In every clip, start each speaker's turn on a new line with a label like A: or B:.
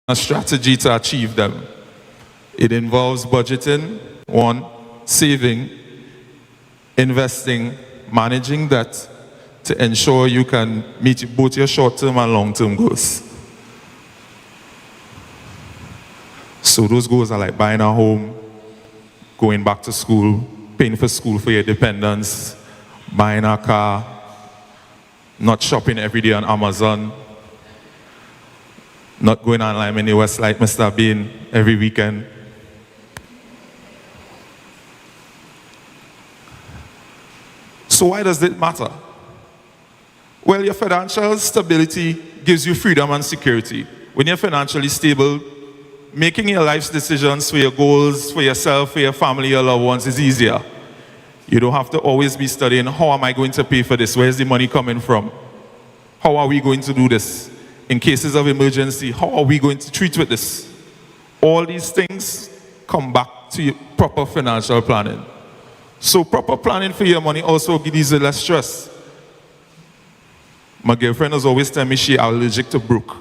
A: a strategy to achieve them. It involves budgeting, one, saving, investing, managing debt to ensure you can meet both your short-term and long-term goals. So those goals are like buying a home, going back to school, paying for school for your dependents, buying a car, not shopping every day on Amazon, not going online when you was like Mr. Bean every weekend. So why does it matter? Well, your financial stability gives you freedom and security. When you're financially stable, making your life's decisions for your goals, for yourself, for your family, your loved ones is easier. You don't have to always be studying, how am I going to pay for this? Where's the money coming from? How are we going to do this? In cases of emergency, how are we going to treat with this? All these things come back to your proper financial planning. So proper planning for your money also gives you less stress. My girlfriend has always told me she's allergic to broke.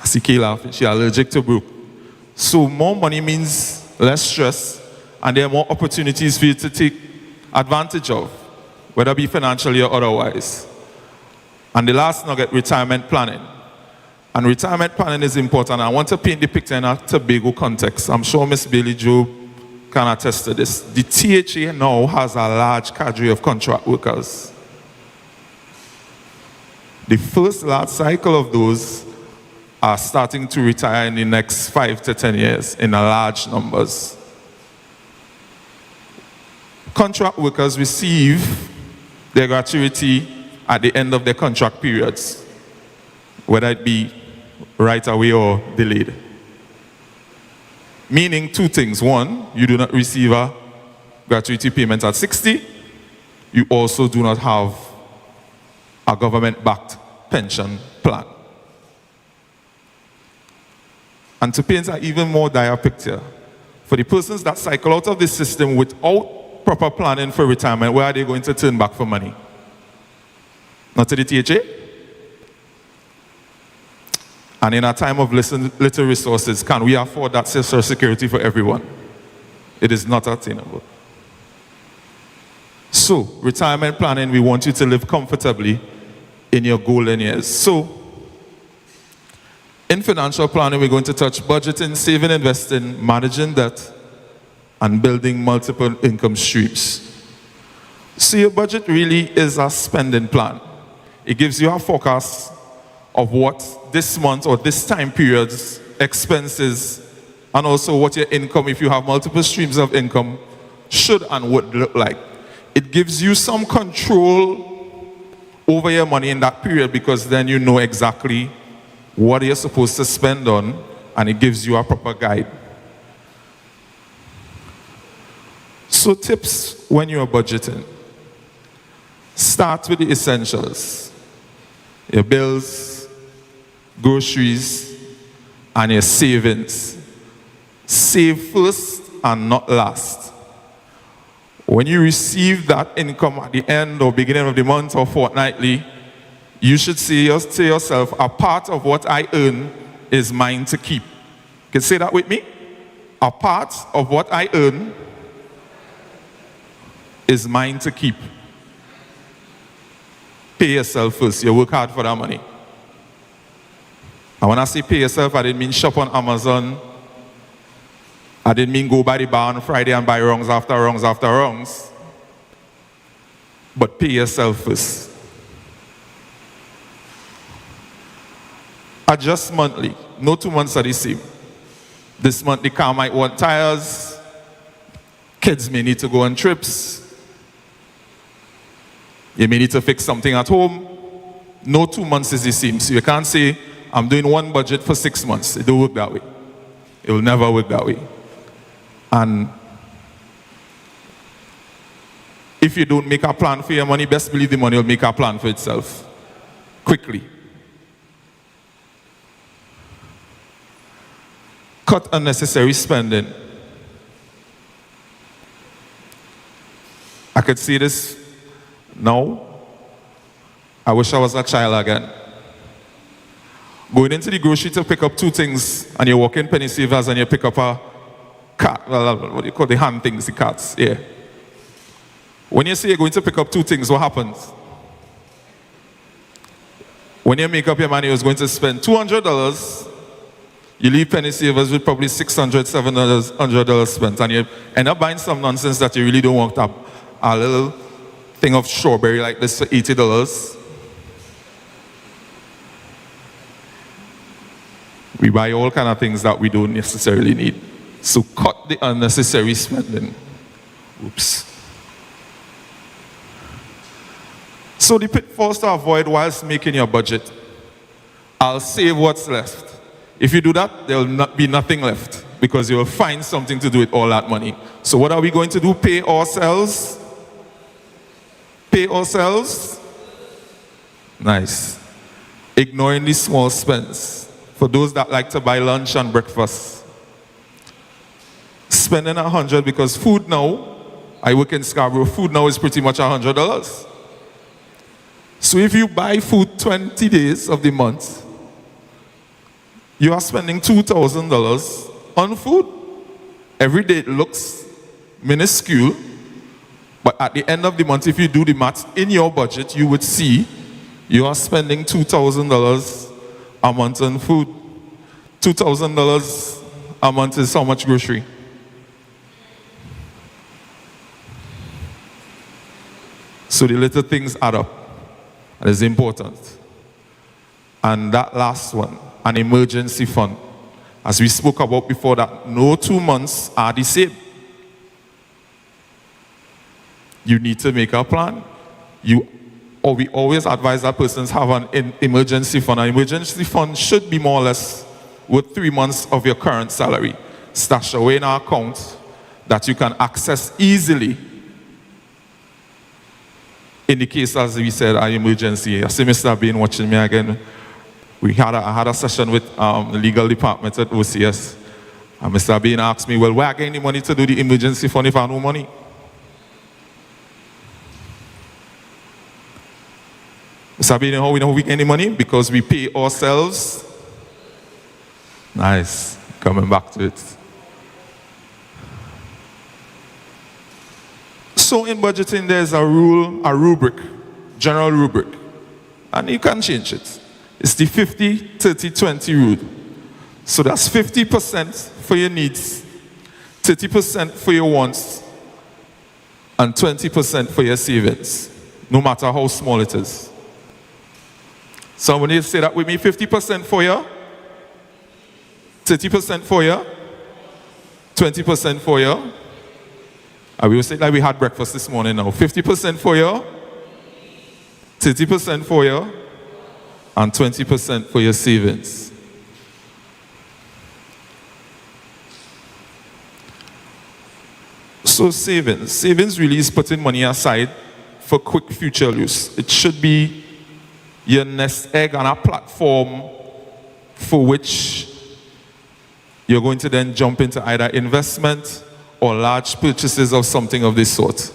A: I see Kay laughing, she's allergic to broke. So more money means less stress, and there are more opportunities for you to take advantage of, whether it be financially or otherwise. And the last nugget, retirement planning. And retirement planning is important. I want to paint the picture in a Tobago context. I'm sure Ms. Bailey Joe can attest to this. The THA now has a large cadre of contract workers. The first large cycle of those are starting to retire in the next 5 to 10 years in large numbers. Contract workers receive their gratuity at the end of their contract periods, whether it be right away or delayed. Meaning two things. One, you do not receive a gratuity payment at 60. You also do not have a government-backed pension plan. And to paint an even more dire picture, for the persons that cycle out of this system without proper planning for retirement, where are they going to turn back for money? Not to the THA? And in a time of little resources, can we afford that social security for everyone? It is not attainable. So, retirement planning, we want you to live comfortably in your golden years. So, in financial planning, we're going to touch budgeting, saving, investing, managing debt, and building multiple income streams. So your budget really is a spending plan. It gives you a forecast of what this month or this time period's expenses, and also what your income, if you have multiple streams of income, should and would look like. It gives you some control over your money in that period, because then you know exactly what you're supposed to spend on, and it gives you a proper guide. So tips when you're budgeting. Start with the essentials. Your bills, groceries, and your savings. Save first and not last. When you receive that income at the end or beginning of the month or fortnightly, you should say to yourself, a part of what I earn is mine to keep. Can you say that with me? A part of what I earn is mine to keep. Pay yourself first. You work hard for that money. And when I say pay yourself, I didn't mean shop on Amazon. I didn't mean go by the bar on Friday and buy wrongs after wrongs after wrongs. But pay yourself first. Adjust monthly. No 2 months are the same. This month the car might want tires. Kids may need to go on trips. You may need to fix something at home. No 2 months is the same. So you can't say, I'm doing one budget for 6 months. It don't work that way. It will never work that way. And if you don't make a plan for your money, best believe the money will make a plan for itself. Quickly. Cut unnecessary spending. I could see this now. I wish I was a child again. Going into the grocery to pick up 2 things, and you walk in Penny Savers and you pick up a cart, well, what do you call the hand things, the carts, yeah. When you say you're going to pick up 2 things, what happens? When you make up your mind you're going to spend $200, you leave Penny Savers with probably $600, $700 spent, and you end up buying some nonsense that you really don't want. A little thing of strawberry like this for $80. We buy all kind of things that we don't necessarily need. So cut the unnecessary spending. Oops. So the pitfalls to avoid whilst making your budget. I'll save what's left. If you do that, there will not be nothing left because you will find something to do with all that money. So what are we going to do? Pay ourselves? Pay ourselves? Nice. Ignoring the small spends. For those that like to buy lunch and breakfast. Spending $100 because food now, I work in Scarborough, food now is pretty much $100. So if you buy food 20 days of the month, you are spending $2,000 on food. Every day it looks minuscule, but at the end of the month, if you do the math in your budget, you would see you are spending $2,000 a month on food. $2,000 a month is how much grocery? So the little things add up. That is important. And that last one, an emergency fund. As we spoke about before, that no 2 months are the same. You need to make a plan. We always advise that persons have an emergency fund. An emergency fund should be more or less worth 3 months of your current salary. Stashed away in an account that you can access easily in the case, as we said, an emergency. I see Mr. Bain watching me again. I had a session with the legal department at OCS. And Mr. Bain asked me, well, where are I getting the money to do the emergency fund if I have no money? Mr. Bain, how we know we get any money? Because we pay ourselves. Nice. Coming back to it. So in budgeting, there's a rule, a rubric, general rubric, and you can change it. It's the 50-30-20 rule. So that's 50% for your needs, 30% for your wants, and 20% for your savings, no matter how small it is. Somebody say that with me, 50% for you, 30% for you, 20% for you. We will say like we had breakfast this morning now. 50% for you, 30% for you, and 20% for your savings. So savings. Savings really is putting money aside for quick future use. It should be your nest egg on a platform for which you're going to then jump into either investment or large purchases of something of this sort.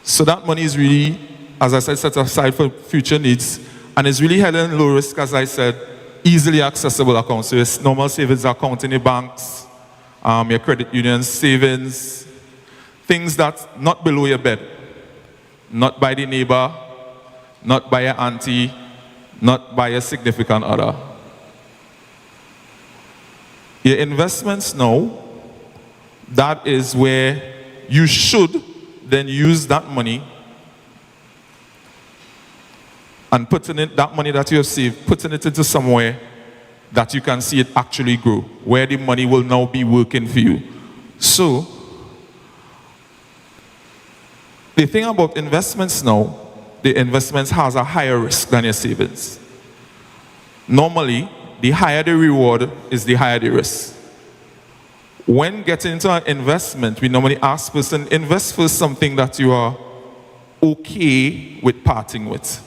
A: So that money is really, as I said, set aside for future needs, and is really held in low risk, as I said, easily accessible accounts. So your normal savings account in your banks, your credit union savings, things that not below your bed, not by the neighbor, not by your auntie, not by your significant other. Your investments now, that is where you should then use that money and putting it, that money that you have saved, putting it into somewhere that you can see it actually grow, where the money will now be working for you. So, the thing about investments now, the investments has a higher risk than your savings. Normally, the higher the reward is the higher the risk. When getting into an investment, we normally ask person, invest for something that you are okay with parting with.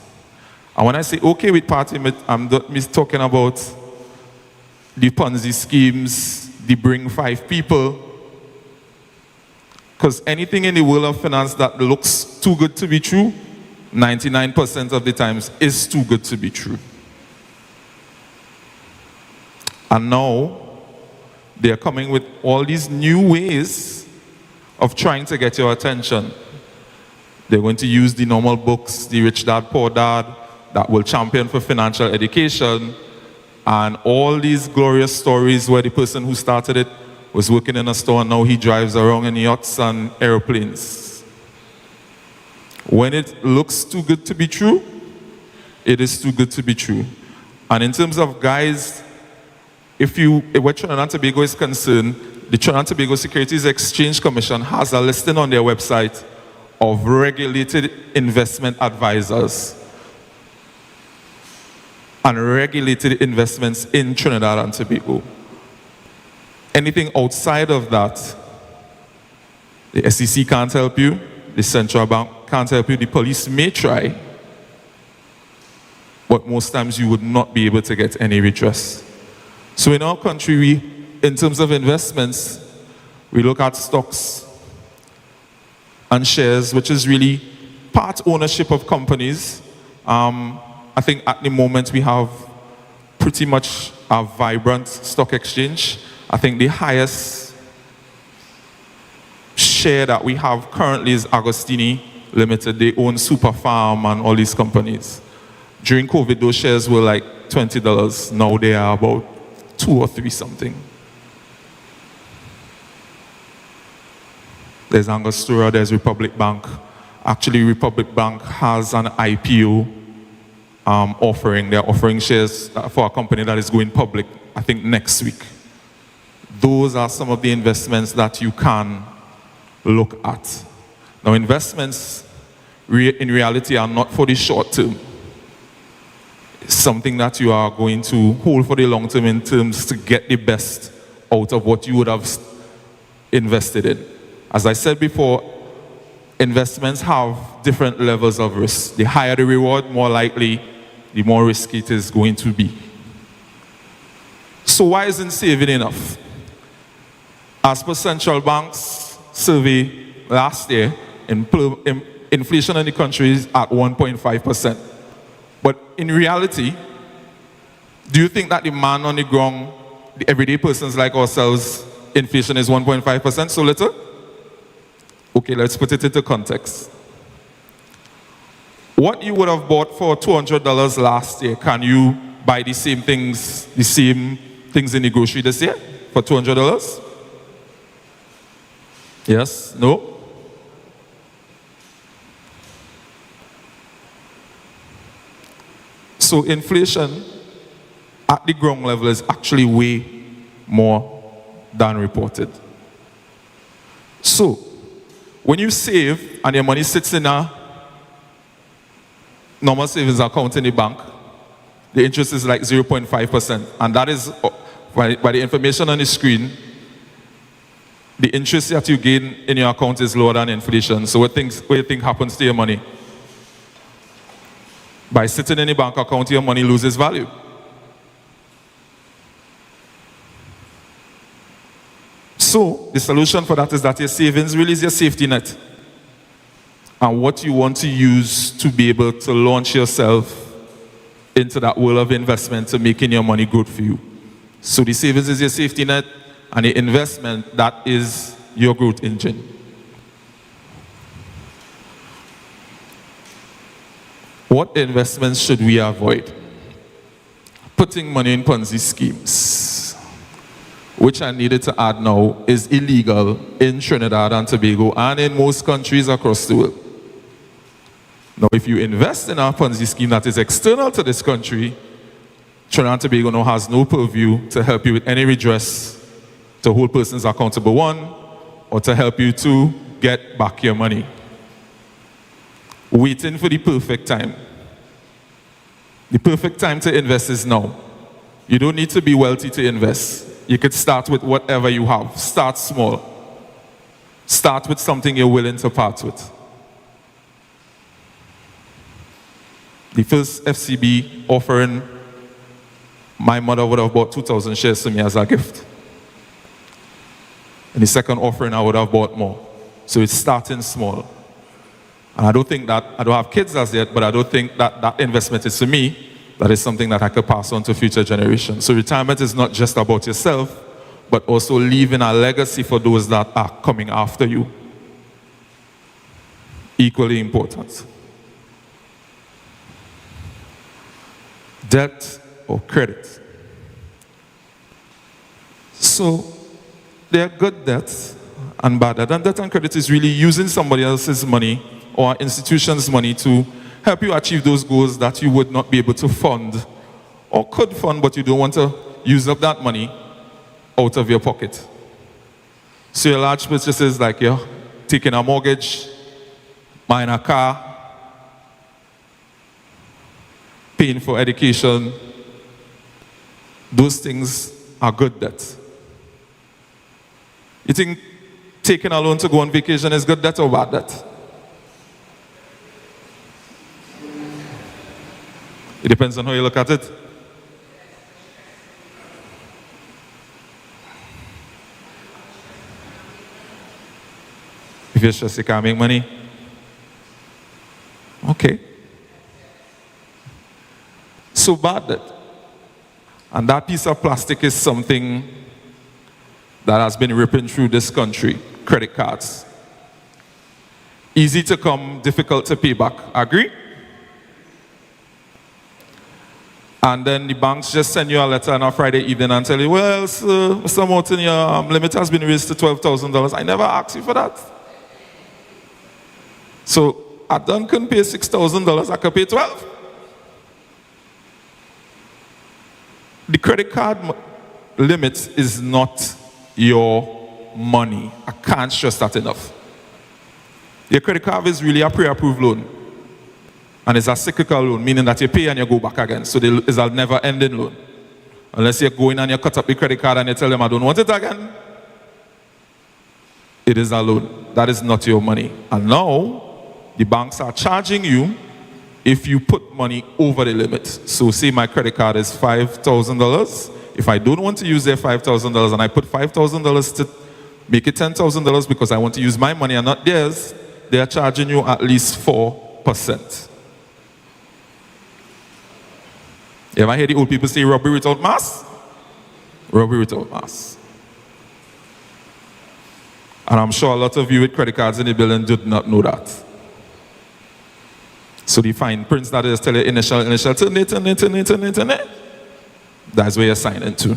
A: And when I say okay with parting with, I'm not talking about the Ponzi schemes, the bring 5 people. Because anything in the world of finance that looks too good to be true, 99% of the times is too good to be true. And now, they're coming with all these new ways of trying to get your attention. They're going to use the normal books, the Rich Dad, Poor Dad, that will champion for financial education, and all these glorious stories where the person who started it was working in a store and now he drives around in yachts and airplanes. When it looks too good to be true, it is too good to be true. And in terms of guys, where Trinidad and Tobago is concerned, the Trinidad and Tobago Securities Exchange Commission has a listing on their website of regulated investment advisors and regulated investments in Trinidad and Tobago. Anything outside of that, the SEC can't help you, the central bank can't help you, the police may try, but most times you would not be able to get any redress. So in our country, in terms of investments, we look at stocks and shares, which is really part ownership of companies. I think at the moment we have pretty much a vibrant stock exchange. I think the highest share that we have currently is Agostini Limited. They own Superfarm and all these companies. During COVID, those shares were like $20. Now they are about 2 or 3 something. There's Angostura, there's Republic Bank. Actually, Republic Bank has an IPO offering. They're offering shares for a company that is going public, I think, next week. Those are some of the investments that you can look at. Now, investments in reality are not for the short term. It's something that you are going to hold for the long term in terms to get the best out of what you would have invested in. As I said before, investments have different levels of risk. The higher the reward, more likely, the more risky it is going to be. So why isn't saving enough? As per central bank's survey last year, inflation in the country is at 1.5%. But in reality, do you think that the man on the ground, the everyday persons like ourselves, inflation is 1.5%, so little? Okay, let's put it into context. What you would have bought for $200 last year, can you buy the same things in the grocery this year for $200? Yes? No? So inflation at the ground level is actually way more than reported. So, when you save and your money sits in a normal savings account in the bank, the interest is like 0.5%. And that is, by the information on the screen, the interest that you gain in your account is lower than inflation. So what do you think happens to your money? By sitting in the bank account, your money loses value. So the solution for that is that your savings really is your safety net. And what you want to use to be able to launch yourself into that world of investment to making your money good for you. So the savings is your safety net, and the investment, that is your growth engine. What investments should we avoid? Putting money in Ponzi schemes, which I needed to add now, is illegal in Trinidad and Tobago and in most countries across the world. Now, if you invest in a Ponzi scheme that is external to this country, Trinidad and Tobago now has no purview to help you with any redress, to hold persons accountable, one, or to help you to get back your money. Waiting for the perfect time. The perfect time to invest is now. You don't need to be wealthy to invest. You could start with whatever you have. Start small. Start with something you're willing to part with. The first FCB offering, my mother would have bought 2,000 shares to me as a gift. And the second offering, I would have bought more. So it's starting small. And I don't have kids as yet, but I don't think that investment is for me. that is something that I could pass on to future generations. So retirement is not just about yourself, but also leaving a legacy for those that are coming after you. Equally important. Debt or credit. So there are good debts and bad debt. And debt and credit is really using somebody else's money or institution's money to help you achieve those goals that you would not be able to fund or could fund, but you don't want to use up that money out of your pocket. So your large purchases like you're taking a mortgage, buying a car, paying for education, those things are good debt. You think taking a loan to go on vacation is good debt or bad debt? It depends on how you look at it. If you're stressed, you can't make money. Okay. So bad debt. And that piece of plastic is something that has been ripping through this country. Credit cards. Easy to come, difficult to pay back. Agree? And then the banks just send you a letter on a Friday evening and tell you, well, sir, Mr. Morton, your limit has been raised to $12,000. I never asked you for that. So I done couldn't pay $6,000, I could pay $12,000. The credit card limit is not your money. I can't stress that enough. Your credit card is really a pre-approved loan. And it's a cyclical loan, meaning that you pay and you go back again. So it's a never-ending loan. Unless you're going and you cut up the credit card and you tell them, I don't want it again. It is a loan. That is not your money. And now, the banks are charging you if you put money over the limit. So say my credit card is $5,000. If I don't want to use their $5,000 and I put $5,000 to make it $10,000 because I want to use my money and not theirs, they are charging you at least 4%. You ever hear the old people say robbery without mass? Robbery without mass. And I'm sure a lot of you with credit cards in the building do not know that. So the fine prints that is tell you initial, turn it. That's where you're signing to.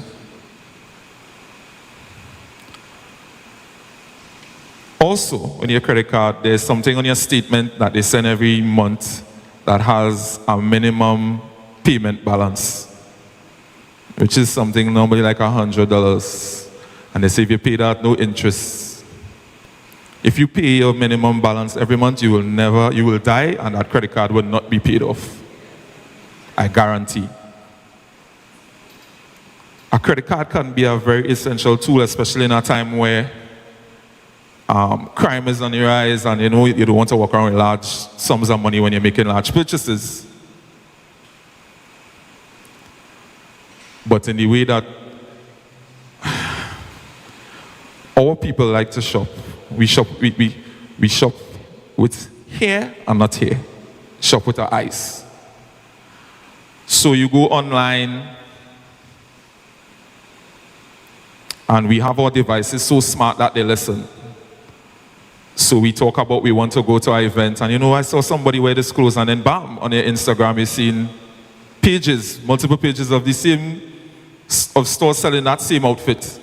A: Also, on your credit card, there's something on your statement that they send every month that has a minimum payment balance, which is something normally like $100. And they say if you pay that, no interest. If you pay your minimum balance every month, you will die and that credit card will not be paid off. I guarantee. A credit card can be a very essential tool, especially in a time where crime is on the rise and you don't want to walk around with large sums of money when you're making large purchases. But in the way that our people like to shop, we shop with here and not here. Shop with our eyes. So you go online and we have our devices so smart that they listen. So we talk about we want to go to an event and I saw somebody wear this clothes and then bam, on their Instagram you're seeing pages, multiple pages of the same of stores selling that same outfit.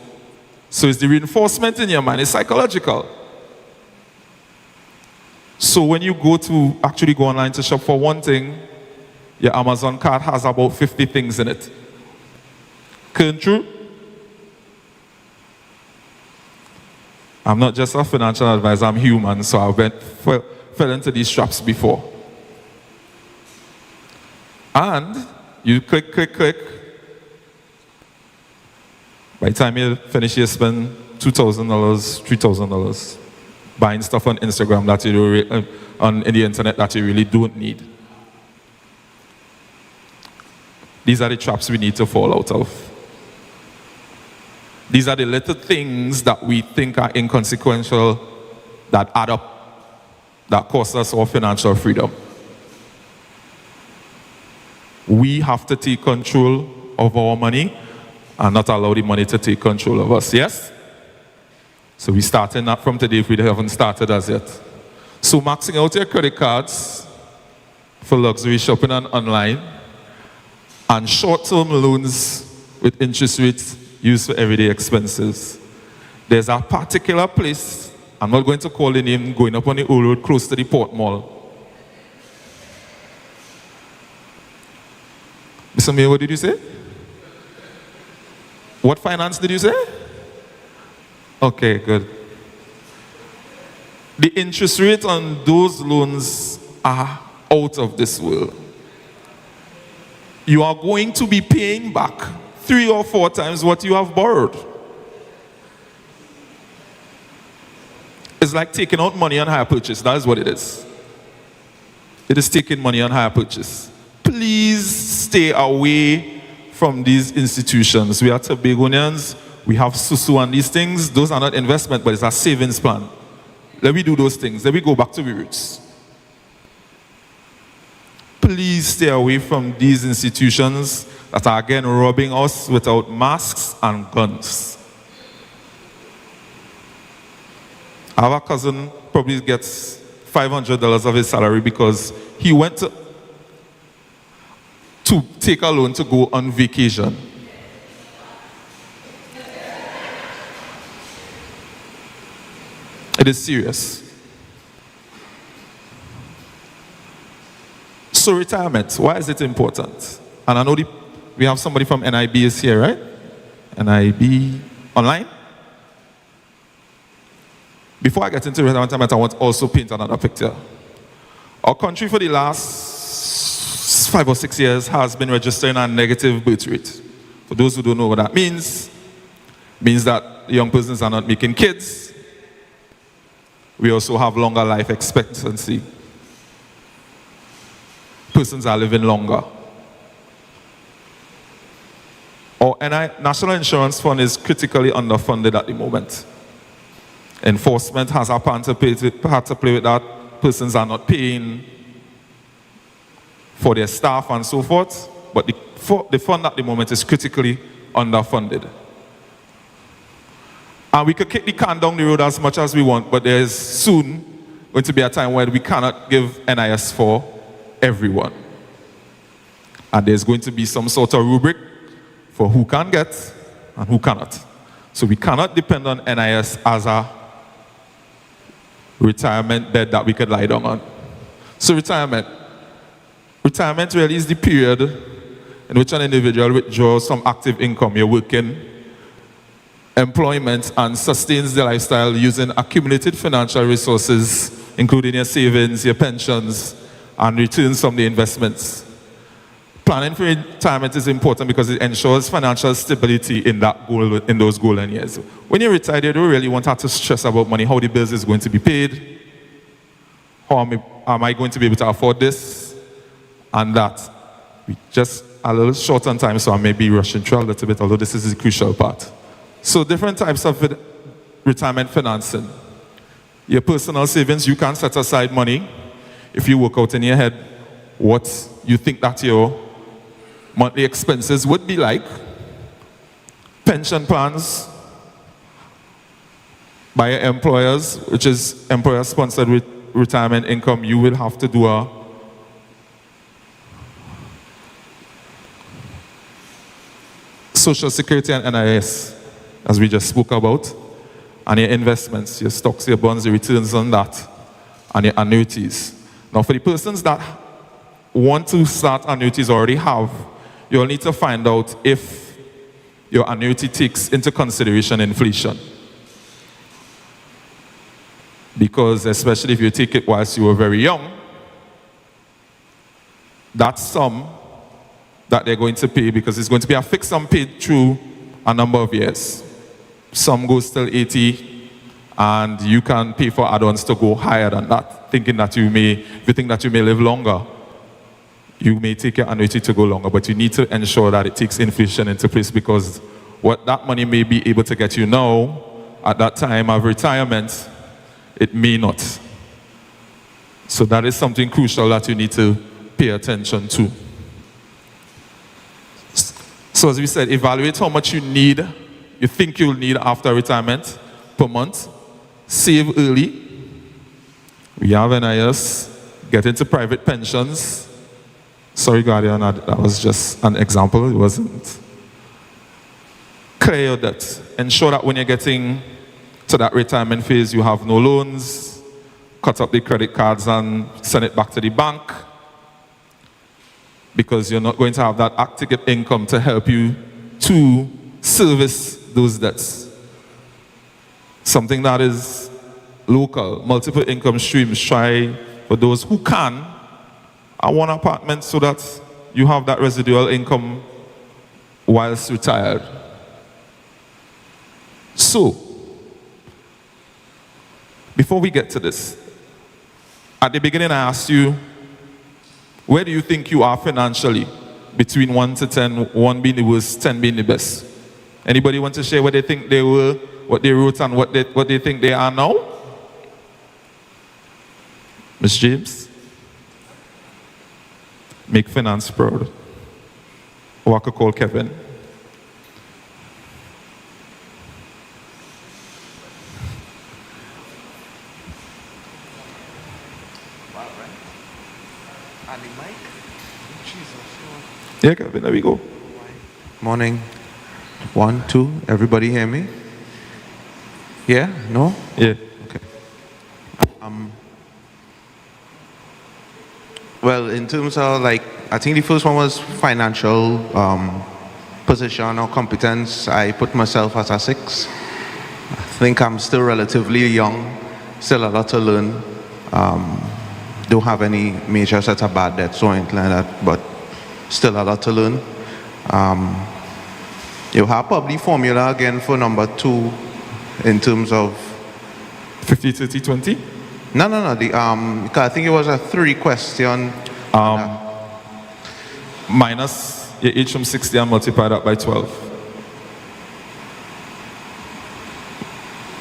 A: So it's the reinforcement in your mind, it's psychological. So when you actually go online to shop for one thing, your Amazon cart has about 50 things in it. Isn't true? I'm not just a financial advisor, I'm human, so I fell into these traps before. And you click. By the time you finish, you spend $2,000, $3,000 buying stuff on Instagram that on the internet that you really don't need. These are the traps we need to fall out of. These are the little things that we think are inconsequential that add up, that cost us our financial freedom. We have to take control of our money and not allow the money to take control of us. Yes? So we're starting that from today if we haven't started as yet. So maxing out your credit cards for luxury shopping and online, and short-term loans with interest rates used for everyday expenses. There's a particular place, I'm not going to call the name, going up on the old road close to the Port Mall. Mr. Mayor, what did you say? What finance did you say? Okay, good. The interest rate on those loans are out of this world. You are going to be paying back 3 or 4 times what you have borrowed. It's like taking out money on hire purchase. That is what it is. It is taking money on hire purchase. Please stay away from these institutions. We are Tobagonians. We have Susu and these things. Those are not investment, but it's a savings plan. Let me do those things. Let me go back to the roots. Please stay away from these institutions that are again robbing us without masks and guns. I have a cousin probably gets $500 of his salary because he went to take a loan to go on vacation. It is serious. So retirement, why is it important? And I know we have somebody from NIB is here, right? NIB online? Before I get into retirement, I want to also paint another picture. Our country for the last 5 or 6 years has been registering a negative birth rate. For those who don't know what that means that young persons are not making kids. We also have longer life expectancy. Persons are living longer. Our National Insurance Fund is critically underfunded at the moment. Enforcement has a part to play with that. Persons are not paying for their staff and so forth. But the fund at the moment is critically underfunded. And we could kick the can down the road as much as we want, but there's soon going to be a time where we cannot give NIS for everyone. And there's going to be some sort of rubric for who can get and who cannot. So we cannot depend on NIS as a retirement bed that we could lie down on. So retirement really is the period in which an individual withdraws some active income. You're working, employment, and sustains their lifestyle using accumulated financial resources, including your savings, your pensions, and returns from the investments. Planning for retirement is important because it ensures financial stability in those golden years. When you're retired, you don't really want to have to stress about money, how the bills is going to be paid, how am I going to be able to afford this and that. We just a little short on time, so I may be rushing through a little bit, although this is the crucial part. So different types of retirement financing. Your personal savings, you can set aside money if you work out in your head what you think that your monthly expenses would be like. Pension plans by your employers, which is employer-sponsored retirement income, you will have to do a Social Security and NIS, as we just spoke about, and your investments, your stocks, your bonds, your returns on that, and your annuities. Now, for the persons that want to start annuities or already have, you'll need to find out if your annuity takes into consideration inflation. Because especially if you take it whilst you were very young, that sum that they're going to pay, because it's going to be a fixed sum paid through a number of years. Some goes till 80, and you can pay for add-ons to go higher than that, thinking that if you think that you may live longer, you may take your annuity to go longer, but you need to ensure that it takes inflation into place, because what that money may be able to get you now, at that time of retirement, it may not. So that is something crucial that you need to pay attention to. So as we said, evaluate how much you think you'll need after retirement per month. Save early. We have NIS. Get into private pensions. Sorry, Guardian, that was just an example. It wasn't. Clear your debt. Ensure that when you're getting to that retirement phase, you have no loans. Cut up the credit cards and send it back to the bank, because you're not going to have that active income to help you to service those debts. Something that is local, multiple income streams. Try, for those who can, one apartment so that you have that residual income whilst retired. So, before we get to this, at the beginning I asked you, where do you think you are financially? Between 1 to 10, 1 being the worst, 10 being the best. Anybody want to share where they think they were, what they wrote, and what they think they are now? Ms. James? Make finance proud. Or I could call Kevin. Yeah, Kevin, there we go.
B: Morning. 1, 2, everybody hear me? Yeah? No?
A: Yeah.
B: Okay. Well, in terms of I think the first one was financial position or competence. I put myself as a 6. I think I'm still relatively young, still a lot to learn. Don't have any major set of bad debts or anything like that, but still a lot to learn. You have probably formula again for number 2 in terms of
A: 50, 30, 20?
B: No. I think it was a 3 question.
A: Minus your age from 60 and multiply that by 12.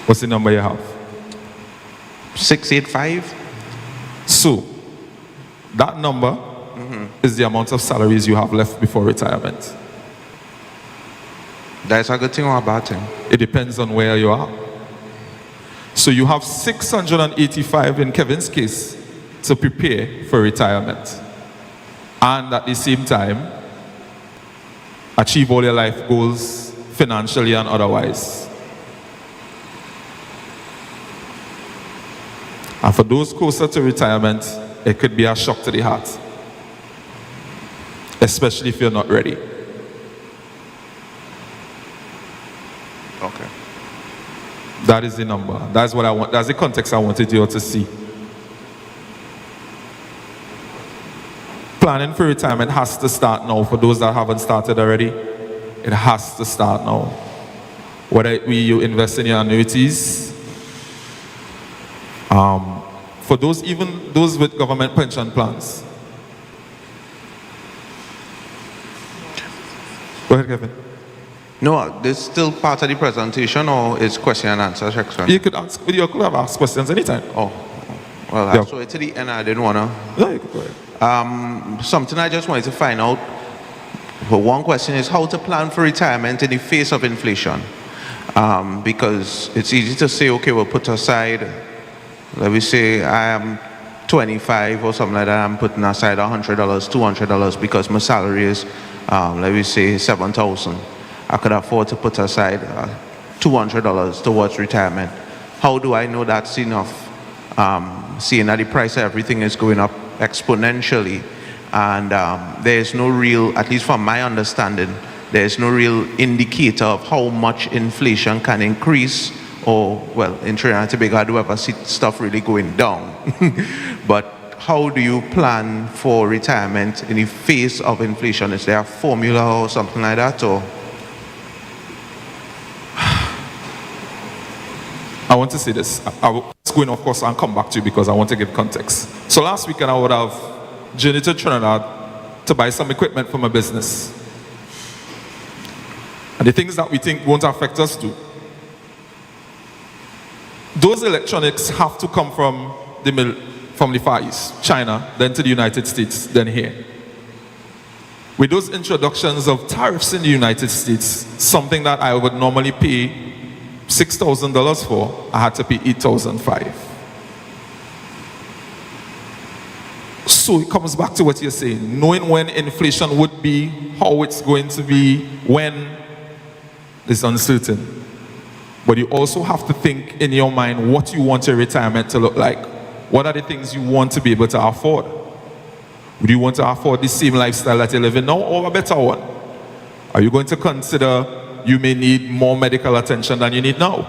A: What's the number you have?
B: 685.
A: So, that number is the amount of salaries you have left before retirement.
B: That's a good thing or a bad thing?
A: It depends on where you are. So you have 685 in Kevin's case to prepare for retirement. And at the same time, achieve all your life goals financially and otherwise. And for those closer to retirement, it could be a shock to the heart. Especially if you're not ready.
B: Okay.
A: That is the number. That's what I want. That's the context I wanted you all to see. Planning for retirement has to start now. For those that haven't started already, it has to start now. Whether you invest in your annuities, for those, even those with government pension plans. Go ahead, Kevin.
B: No, this is still part of the presentation, or is question and answer section?
A: You could have asked questions anytime.
B: Oh, well, I saw it to the end. I didn't want to.
A: No, you could go ahead.
B: Something I just wanted to find out. But one question is how to plan for retirement in the face of inflation. Because it's easy to say, okay, we'll put aside, let me say I am 25 or something like that, I'm putting aside $100, $200 because my salary is, let me say, $7,000. I could afford to put aside $200 towards retirement. How do I know that's enough? Seeing that the price of everything is going up exponentially, and there's no real, at least from my understanding, there's no real indicator of how much inflation can increase, or, well, in Trinidad and Tobago, I do ever see stuff really going down. But how do you plan for retirement in the face of inflation? Is there a formula or something like that, or?
A: I want to say this. I will go in, of course, and come back to you because I want to give context. So last weekend I would have journeyed to Trinidad to buy some equipment for my business. And the things that we think won't affect us too. Those electronics have to come from the Far East, China, then to the United States, then here. with those introductions of tariffs in the United States, something that I would normally pay $6,000 for, I had to pay $8,500. So it comes back to what you're saying, knowing when inflation would be, how it's going to be, when is uncertain. But you also have to think in your mind what you want your retirement to look like. What are the things you want to be able to afford? Would you want to afford the same lifestyle that you're living now or a better one? Are you going to consider you may need more medical attention than you need now?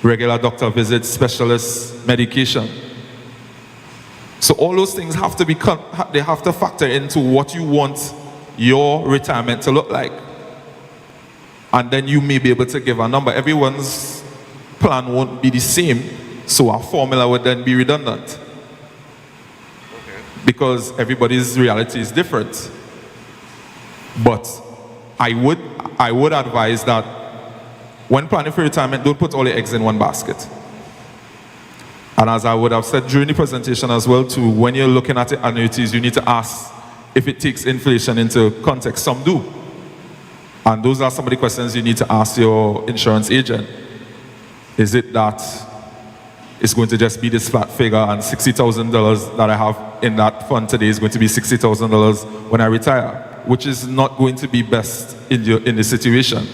A: Regular doctor visits, specialists, medication. So all those things have to be, they have to factor into what you want your retirement to look like. And then you may be able to give a number. Everyone's plan won't be the same, so our formula would then be redundant. Because everybody's reality is different. But I would advise that when planning for retirement, don't put all your eggs in one basket. And as I would have said during the presentation as well too, when you're looking at the annuities, you need to ask if it takes inflation into context. Some do. And those are some of the questions you need to ask your insurance agent. Is it that it's going to just be this flat figure and $60,000 that I have in that fund today is going to be $60,000 when I retire, which is not going to be best in the situation.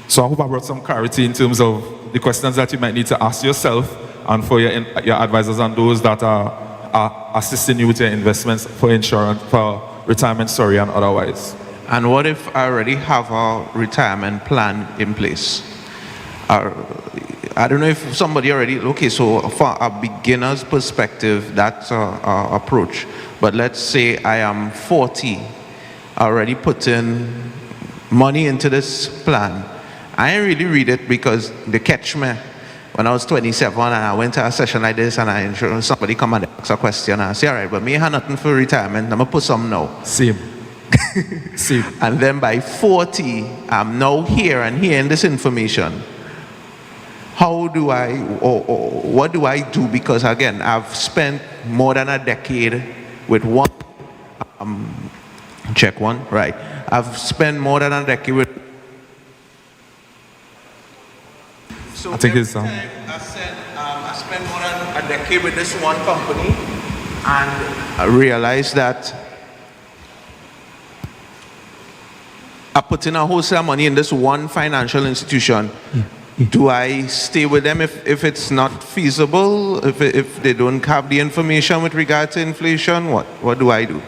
A: So I hope I brought some clarity in terms of the questions that you might need to ask yourself and for your advisors and those that are assisting you with your investments for insurance, for retirement, and otherwise.
B: And what if I already have a retirement plan in place? I don't know if somebody already, okay, so for a beginner's perspective, that's an approach. But let's say I am 40, already put in money into this plan. I didn't really read it because they catch me when I was 27 and I went to a session like this and somebody come and ask a question and I say, all right, but me have nothing for retirement, I'm going to put some now.
A: Same. Same.
B: And then by 40, I'm now here and hearing this information. How do I, or what do I do? Because again, I've spent more than a decade with one, check one, right. I've spent more than a decade with, so
A: I think it's,
B: I spent more than a decade with this one company and I realized that I put in a wholesale money in this one financial institution. Do I stay with them if it's not feasible, if they don't have the information with regard to inflation? What do I do?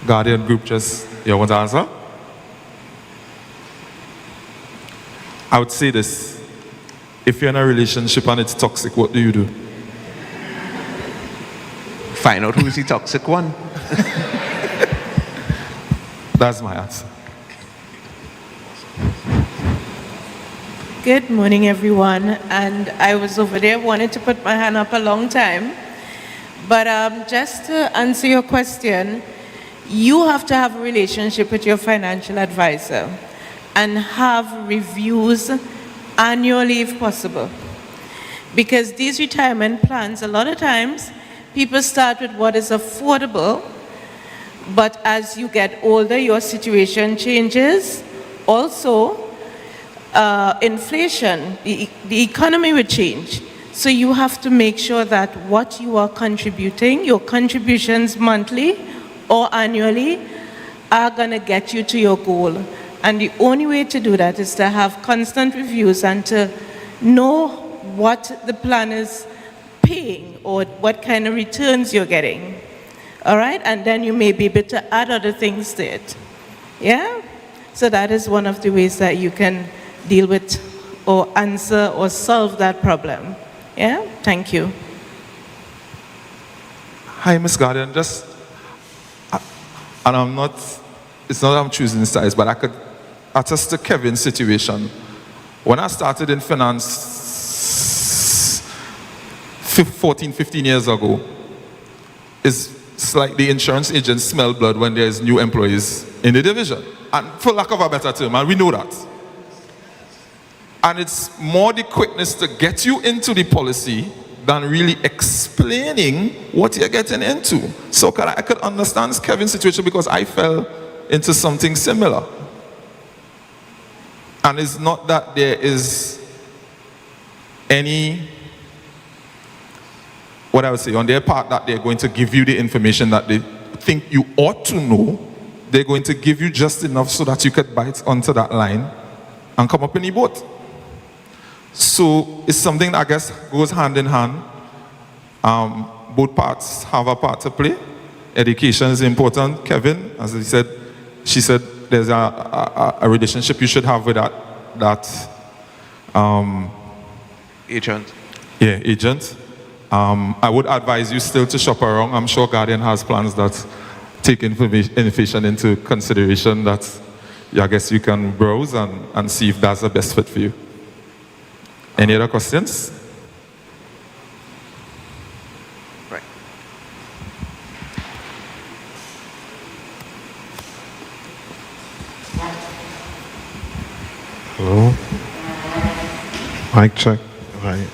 A: Guardian Group, just, you want to answer? I would say this. If you're in a relationship and it's toxic, what do you do?
B: Find out who's the toxic one.
A: That's my answer.
C: Good morning, everyone. And I was over there, wanted to put my hand up a long time. But just to answer your question, you have to have a relationship with your financial advisor and have reviews annually if possible. Because these retirement plans, a lot of times, people start with what is affordable, but as you get older, your situation changes. Also, inflation, the economy will change. So you have to make sure that what you are contributing, your contributions monthly or annually, are going to get you to your goal. And the only way to do that is to have constant reviews and to know what the plan is paying or what kind of returns you're getting. All right? And then you may be able to add other things to it. Yeah? So that is one of the ways that you can deal with or answer or solve that problem. Yeah? Thank you.
A: Hi, Ms. Guardian. And I'm not, it's not that I'm choosing sides, but I could attest to Kevin's situation. When I started in finance 14, 15 years ago, it's like the insurance agents smell blood when there's new employees in the division. And for lack of a better term, and we know that. And it's more the quickness to get you into the policy than really explaining what you're getting into. So I could understand Kevin's situation because I fell into something similar. And it's not that there is any, what I would say, on their part, that they're going to give you the information that they think you ought to know. They're going to give you just enough so that you could bite onto that line and come up in the boat. So it's something that I guess goes hand in hand. Both parts have a part to play. Education is important. Kevin, as she said, there's a relationship you should have with that
B: Agent.
A: Yeah, agent. I would advise you still to shop around. I'm sure Guardian has plans that take inflation into consideration, that I guess you can browse and see if that's the best fit for you. Any other questions?
B: Right.
D: Hello? Mic check. Right.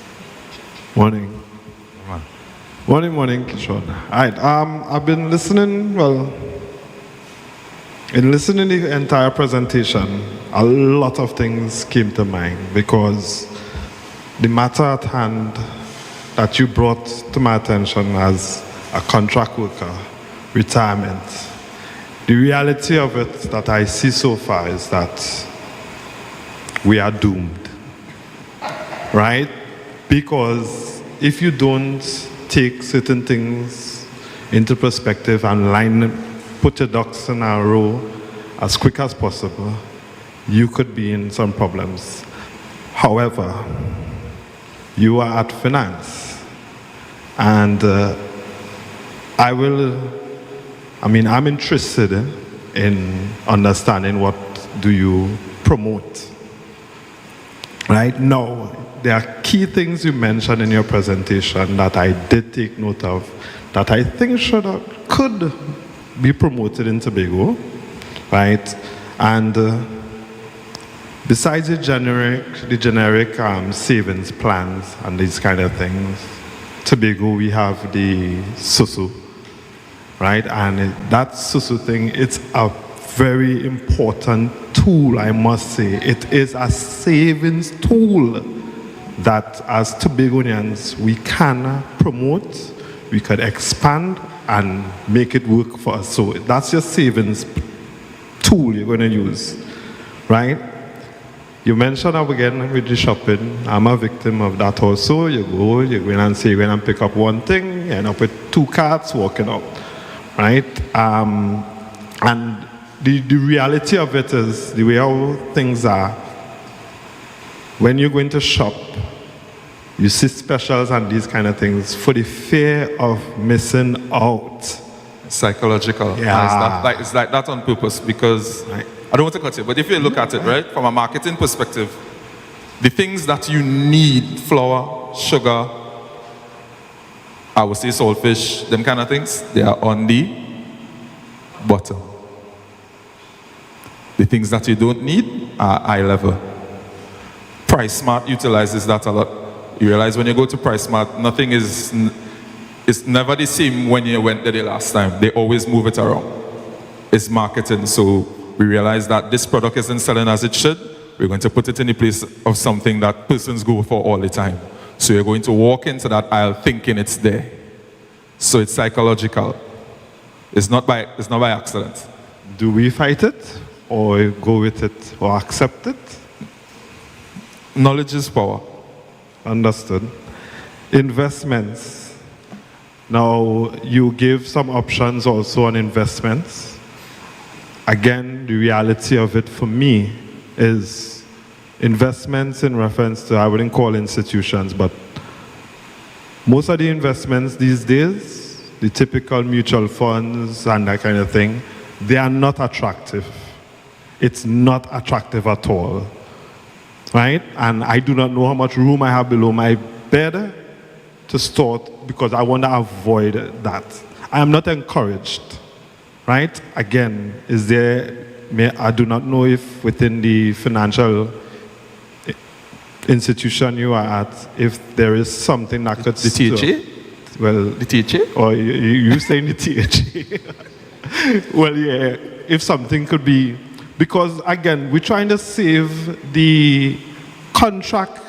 D: Morning. Morning, Kishore. Alright, I've been listening, in listening to the entire presentation, a lot of things came to mind because the matter at hand that you brought to my attention as a contract worker, retirement, the reality of it that I see so far is that we are doomed, right? Because if you don't take certain things into perspective and put your ducks in a row as quick as possible, you could be in some problems. However, you are at finance, and I'm interested in understanding what do you promote. Right now, there are key things you mentioned in your presentation that I did take note of that I think could be promoted in Tobago, right? And besides the generic savings plans and these kind of things, Tobago, we have the SUSU, right? And that SUSU thing, it's a very important tool, I must say. It is a savings tool that as Tobagonians we can promote, we could expand and make it work for us. So that's your savings tool you're going to use, right? You mentioned again with the shopping. I'm a victim of that also. You go in and say, you're going to pick up one thing, you end up with 2 carts walking up, right? And the reality of it is, the way how things are, when you're going to shop, you see specials and these kind of things for the fear of missing out.
A: Psychological.
D: Yeah.
A: And it's like that on purpose because,
D: Right.
A: I don't want to cut you, but if you look at it, right, from a marketing perspective, the things that you need, flour, sugar, I would say saltfish, them kind of things, they are on the bottom. The things that you don't need are eye level. Price Smart utilizes that a lot. You realize when you go to Price Smart, nothing is, it's never the same when you went there the last time. They always move it around. It's marketing, so we realize that this product isn't selling as it should. We're going to put it in the place of something that persons go for all the time. So you're going to walk into that aisle thinking it's there. So it's psychological. It's not by accident.
D: Do we fight it, or go with it, or accept it?
A: Knowledge is power.
D: Understood. Investments. Now, you give some options also on investments. Again, the reality of it for me is investments in reference to, I wouldn't call institutions, but most of the investments these days, the typical mutual funds and that kind of thing, they are not attractive. It's not attractive at all, right? And I do not know how much room I have below my bed to start because I want to avoid that. I am not encouraged, right? Again, I do not know if within the financial institution you are at, if there is something that could
A: The THA?
D: Well,
A: The THA?
D: or you saying the THA? Well, yeah, if something could be, because again, we're trying to save the contract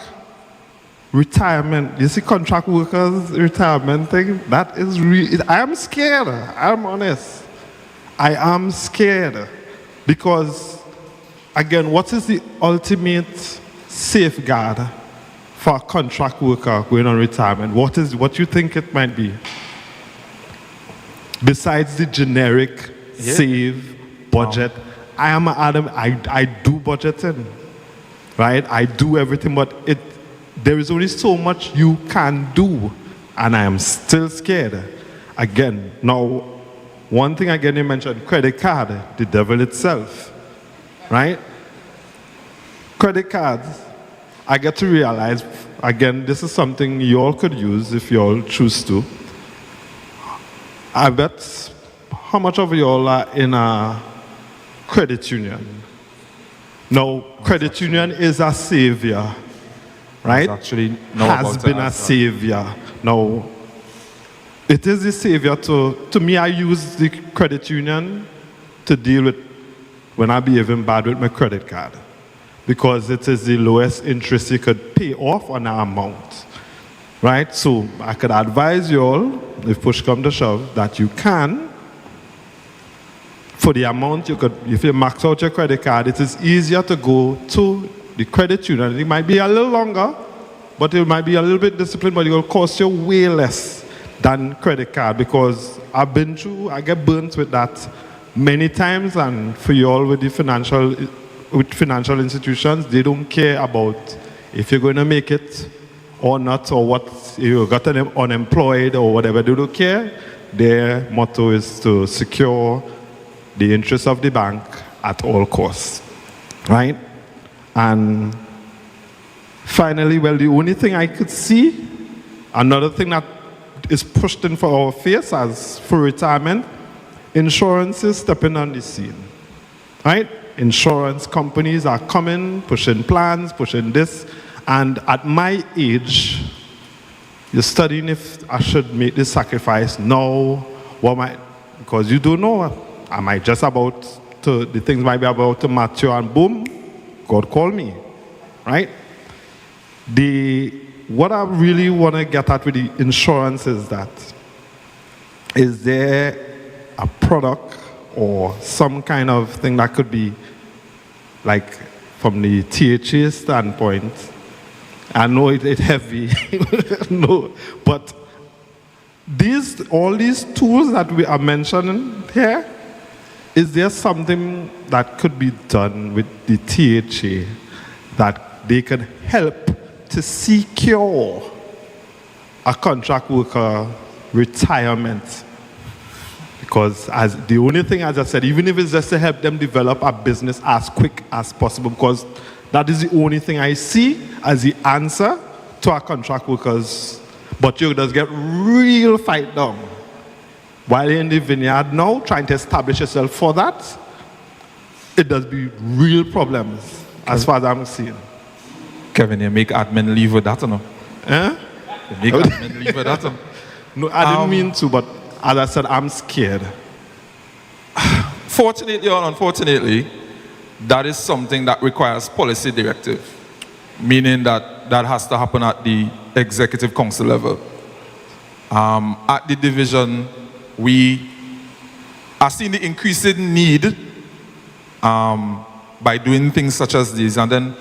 D: retirement. You see, contract workers retirement thing. That is real. I am scared. I'm honest. I am scared because, again, what is the ultimate safeguard for a contract worker going on retirement? What you think it might be? Besides the generic save budget, I am Adam. I do budgeting, right? I do everything, but there is only so much you can do, and I am still scared. Again, now, one thing again you mentioned, credit card, the devil itself, right? Credit cards, I get to realize, again, this is something you all could use if you all choose to. I bet how much of you all are in a credit union? Now, credit union is a savior, right?
A: Actually,
D: Has been a savior. Now, it is a savior to me. I use the credit union to deal with when I behaving bad with my credit card, because it is the lowest interest you could pay off on an amount, right? So I could advise you all, if push come to shove, that you can, for the amount you could, if you max out your credit card, it is easier to go to the credit union. It might be a little longer, but it might be a little bit disciplined, but it will cost you way less than credit card, because I get burnt with that many times, and for you all with financial institutions, they don't care about if you're going to make it or not, or what you got unemployed or whatever. They don't care. Their motto is to secure the interest of the bank at all costs, right? And finally, well, the only thing I could see, another thing that is pushed in for our face as for retirement, insurance is stepping on the scene, right? Insurance companies are coming, pushing plans, pushing this, and at my age, you're studying if I should make this sacrifice now, because you don't know, I might just the things might be about to mature, and boom, God call me, right? What I really want to get at with the insurance is that, is there a product or some kind of thing that could be, like, from the THA standpoint? I know it's heavy, no, but all these tools that we are mentioning here, is there something that could be done with the THA that they can help to secure a contract worker retirement? Because as the only thing, as I said, even if it's just to help them develop a business as quick as possible, because that is the only thing I see as the answer to our contract workers. But you just get real fight down. While you're in the vineyard now, trying to establish yourself for that, it does be real problems, as far as I'm seeing.
A: Kevin, you make admin leave with that or no?
D: Eh?
A: You make admin leave with that or no?
D: No, I didn't mean to, but as I said, I'm scared.
A: Fortunately or unfortunately, that is something that requires policy directive, meaning that that has to happen at the executive council level. At the division, we are seeing the increasing need by doing things such as these, and then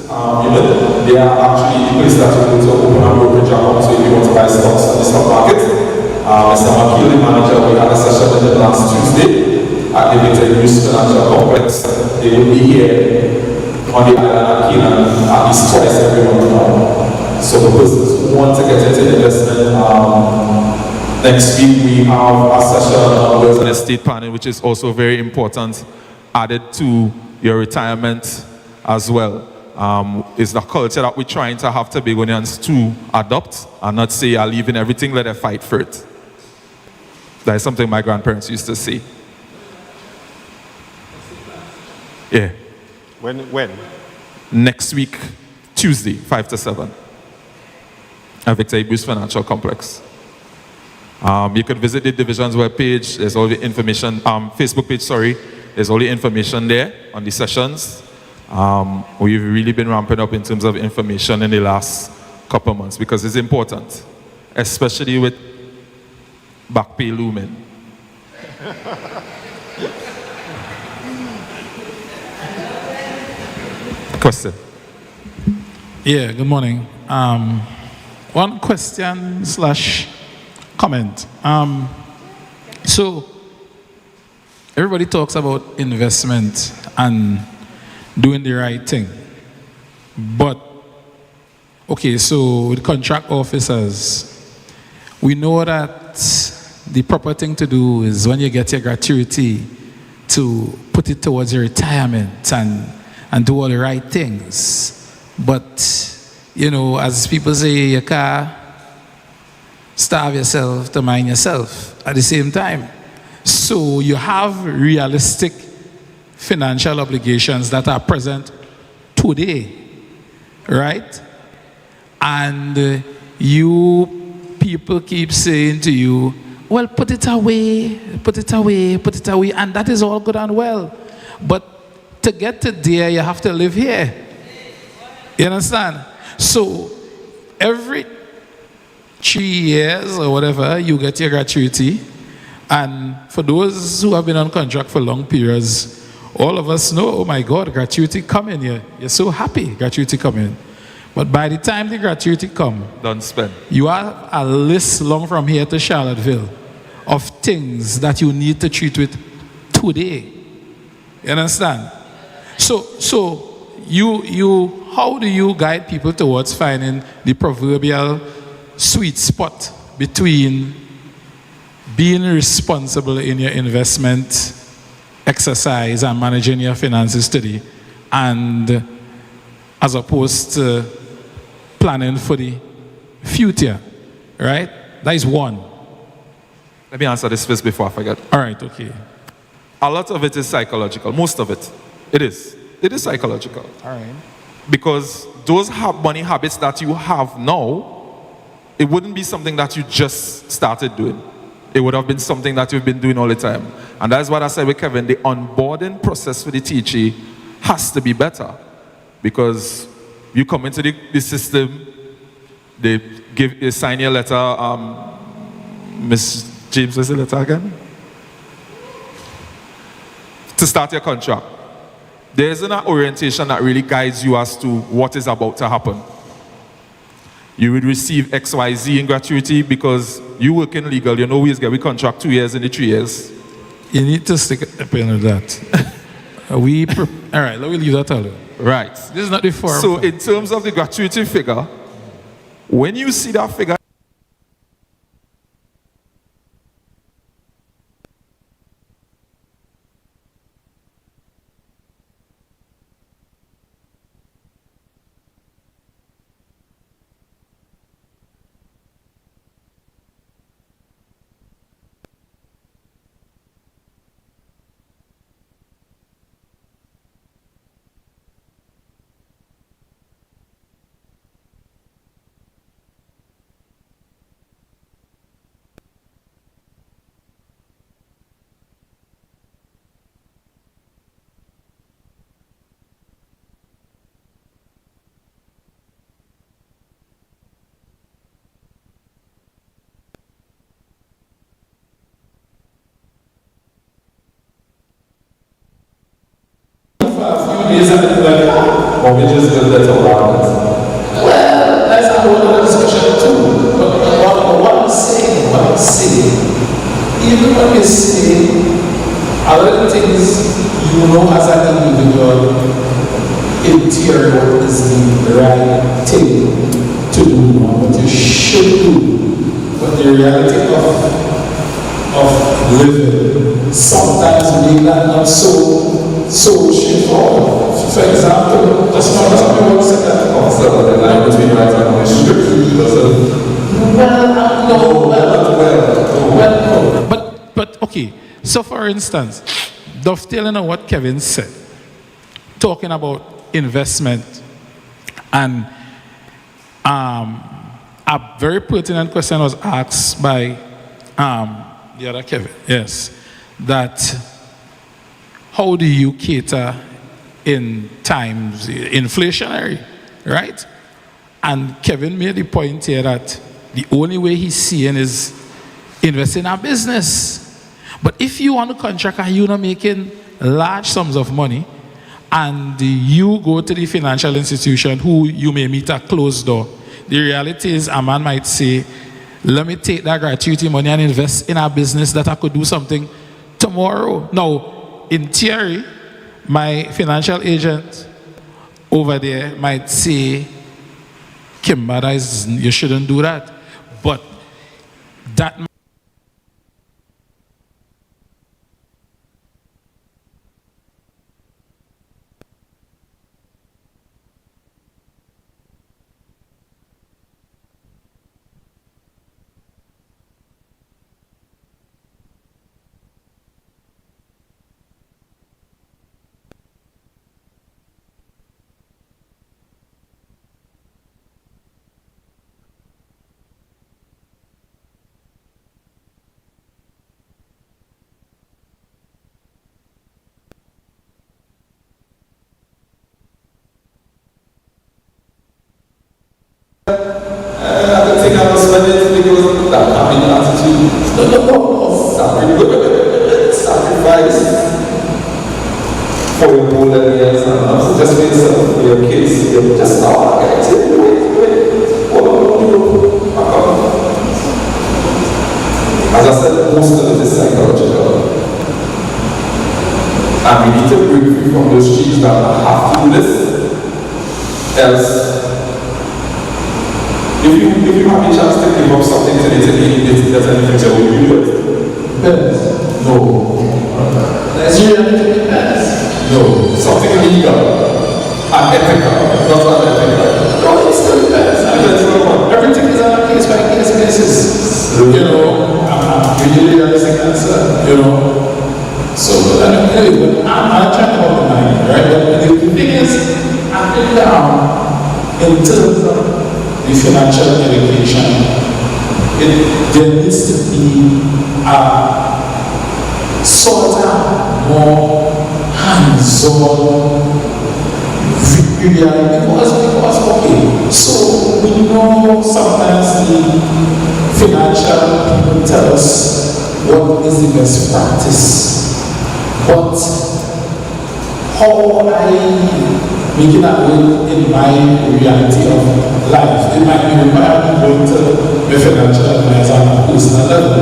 A: unit. They are actually the place that you go to open a brokerage account. So if you want to buy stocks in the stock market, Mr. McKeel, the manager, we had a session with him last Tuesday at the Victor Youth Financial Complex. They will be here on the island at Keenan at least twice every month now. So for persons who want to get into investment, next week we have a session on wealth and estate planning, which is also very important, added to your retirement as well. It's the culture that we're trying to have Tobagonians to adopt and not say, "I'm leaving everything, let them fight for it." That is something my grandparents used to say. Yeah.
D: When?
A: Next week, Tuesday, 5 to 7, at Victor Bruce Financial Complex. You can visit the division's webpage. There's all the information, Facebook page, sorry. There's all the information there on the sessions. We've really been ramping up in terms of information in the last couple of months because it's important, especially with back pay looming. Question.
E: Yeah, good morning. One question / comment. So everybody talks about investment and doing the right thing. But, okay, so with contract officers, we know that the proper thing to do is when you get your gratuity to put it towards your retirement and do all the right things. But, you know, as people say, you can't starve yourself to mind yourself at the same time. So you have realistic financial obligations that are present today, right? And you people keep saying to you, well, put it away, put it away, put it away, and that is all good and well. But to get to there, you have to live here. You understand? So every 3 years or whatever, you get your gratuity. And for those who have been on contract for long periods, all of us know, oh my God, gratuity coming. You're so happy, gratuity coming. But by the time the gratuity come,
A: Don't spend.
E: you have a list long from here to Charlottesville of things that you need to treat with today. You understand? So you how do you guide people towards finding the proverbial sweet spot between being responsible in your investment exercise and managing your finances today, and as opposed to planning for the future, right? That is one.
A: Let me answer this first before I forget.
E: All right, okay.
A: A lot of it is psychological. Most of it. It is. It is psychological.
E: All right.
A: Because those money habits that you have now, it wouldn't be something that you just started doing. It would have been something that you've been doing all the time. And that's what I said with Kevin, the onboarding process for the teachee has to be better. Because you come into the system, they sign your letter, Miss James, what's the letter again? To start your contract. There isn't an orientation that really guides you as to what is about to happen. You would receive XYZ in gratuity because you work in legal, you know we contract 2 years in the 3 years.
E: You need to stick a pin with that. All right, let me leave that alone.
A: Right.
E: This is not the forum.
A: So in terms of the gratuity figure, when you see that figure,
E: Is that
F: mortgages will let around it.
E: Well, that's a whole other discussion too. But what I'm saying, even when we say a lot of things you know as an individual, in theory, what is the right thing to do, what you should do, but the reality of living sometimes make that not so straightforward. For example, just for example, what said that
F: Also, the line between right and wrong is strictly doesn't.
E: But okay. So, for instance, dovetailing on what Kevin said, talking about investment, and a very pertinent question was asked by the other Kevin. Yes, that how do you cater in times inflationary, right? And Kevin made the point here that the only way he's seeing is invest in a business. But if you want to contract and you're not making large sums of money, and you go to the financial institution who you may meet at closed door, the reality is a man might say, let me take that gratuity money and invest in a business that I could do something tomorrow. Now, in theory, my financial agent over there might say, Kimba, you shouldn't do that. But that
F: I don't think I was spending because that kind of attitude. No. Sacrifice for your golden years and also just for yourself, for your kids. You just start acting. As I said, most of it is psychological. And we need to break free from those streets that have to do this. Else, if you have a chance to give up something today, there's anything to will you do it?
E: depends.
F: No.
E: It depends.
F: No. Something illegal. Unethical. Not unethical.
E: No, it still depends. Everything is on a case-by-case basis. You know, I'm really realistic answer, you know. So, anyway, I'm trying to hold the mind, right? But the thing is, I think in terms of the financial education, there needs to be a sort of more hands-on because okay, so we know sometimes the financial people tell us what is the best practice, but how I making that way in my reality of life. It might be required going to the financial advisor on a personal level,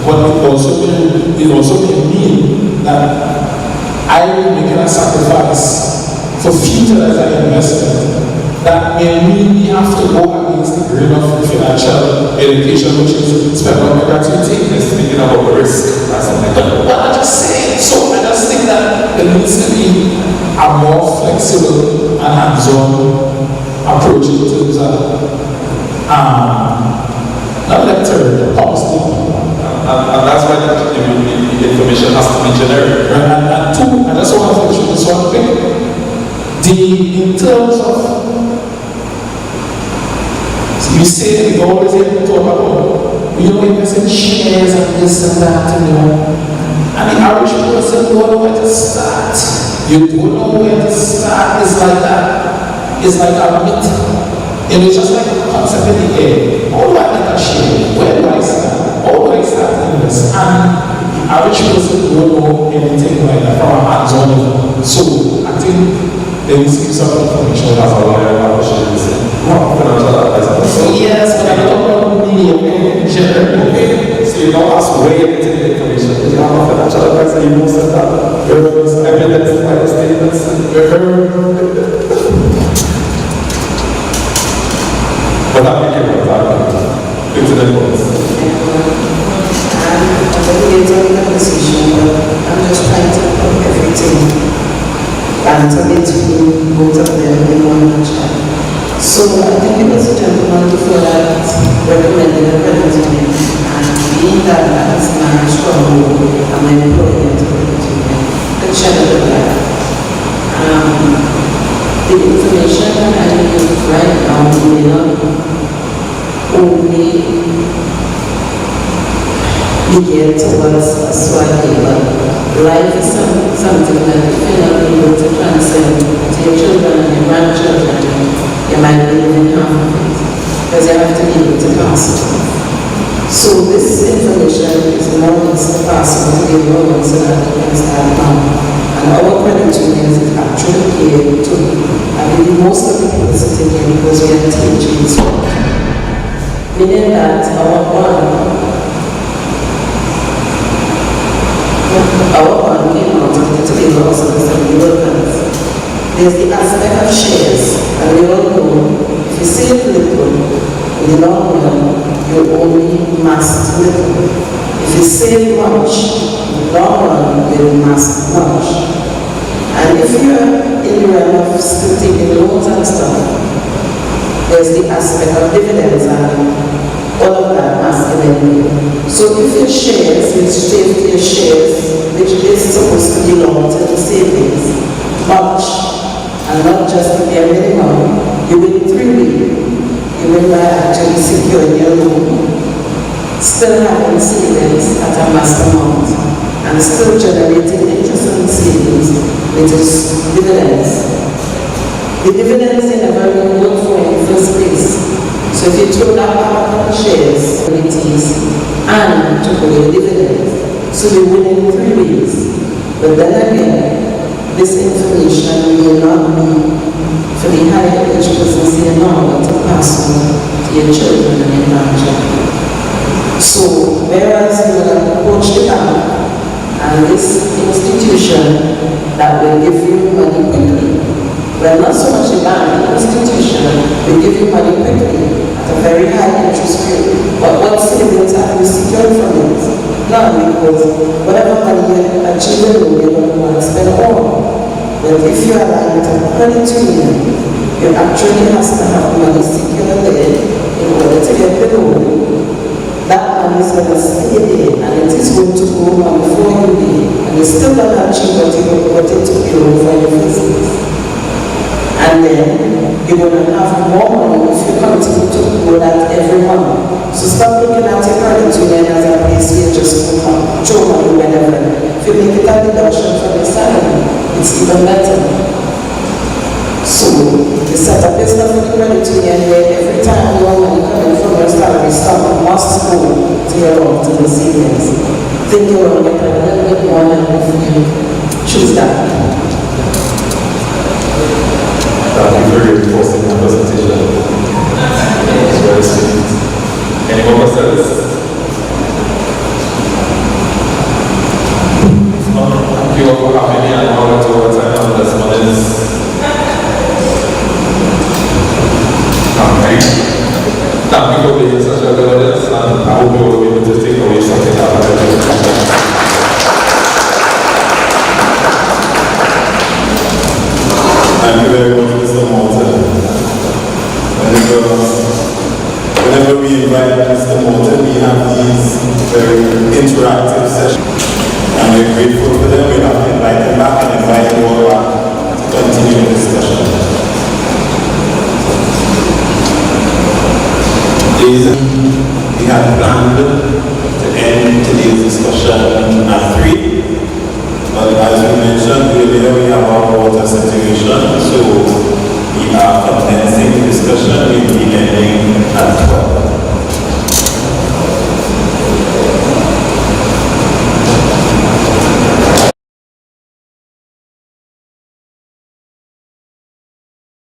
E: but it also can mean that I will be making a sacrifice for future as an investment that may really have to go against the grain of financial education, which is spent on the gratuity.
F: Speaking about the risk, that's something that.
E: But I just say, so I just think that there needs to be a more flexible and hands-on approach in terms of not lecture, policy.
F: And that's why the information has to be generic.
E: And two, I just want to mention this one thing. In terms of, you say we always have to talk about, we don't invest in shares and this and that, you know. And the average person don't know where to start. You don't know where to start. It's like that. It's like a myth. And it's just like a concept in the air. How do I get a share? Where do I start? How do I start to invest? And average person don't know anything like that from a hands-on level. So I think
F: they will see some information as a lawyer about what she is. Not financial advisor. So
G: Yes, but I'm talking about me, okay?
F: okay, so you don't ask where you're getting the information. You have a financial advisor, you know that there is evidence by the statements. But I'm making it into the points.
G: I'm later in the position, but I'm just trying to put everything and to between both of them in one chat. So I think it was a gentleman before that recommended a credit union, and being that as my stronghold, I'm employing into credit union, the channel of that. The information that I give right now may not only be geared towards Swahili, but life is something that if you're not able to transcend to your children and your grandchildren, you might be living half of it, because you have to be able to pass it on. So this information is more or less possible to give you so that you can start now. And our credit unions is actually geared to, I believe most of the people sitting here because we are teaching sport. Meaning that our one came out of the three laws of the seven workers. There's the aspect of shares, and we all know if you save little, in the long run, you only mass little. If you save much, in the long run, you mass much. And if you're in the realm of still taking loans and stuff, there's the aspect of dividends and all of that mass eventually. So if your shares, you save your shares, which is supposed to belong to the savings, much, and not just the bare minimum, you win 3 ways. You win by actually securing your loan, still having savings at a mass amount, and still generating interest on savings, which is dividends. The dividends they never really work for in the first place. So if you throw that back on shares, committees, and to put your dividends, so you win in 3 ways. But then again, this information may not be for the higher age persons here now, but to pass on to your children and your grandchildren. So, whereas you will approach the bank and this institution that will give you money quickly, well, not so much the bank, the institution will give you money quickly at a very high interest rate. But what savings have you secured from it? None, because whatever money you achieve, you're going to want to spend all. But if you are like a credit union, you actually have to have money secured there in order to get the loan. That money is going to stay there, and it is going to go on before you pay, and you still don't achieve what you wanted to pay for your business. And then you're going to have more money if you continue to grow that every month. So stop looking at your credit union as a place where you just throw money whenever. If you make it a deduction from your salary, it's even better. So you set up a stuff with the credit union where every time your money coming from your salary, some must go to your long-term savings. Think you will get a little bit more than if you choose that.
F: Thank you for reinforcing my presentation. It's very sweet. Any more questions? Thank you all for having me. I know that over time on this morning's campaign. Thank you for being such a good audience, and I hope you will be able to take away something out of it.
H: Thank you very much, Mr. Morton. Whenever we invite Mr. Morton, we have these very interactive sessions. And we're grateful for them. We have to invite him back and invite you all back to continue the discussion. We had planned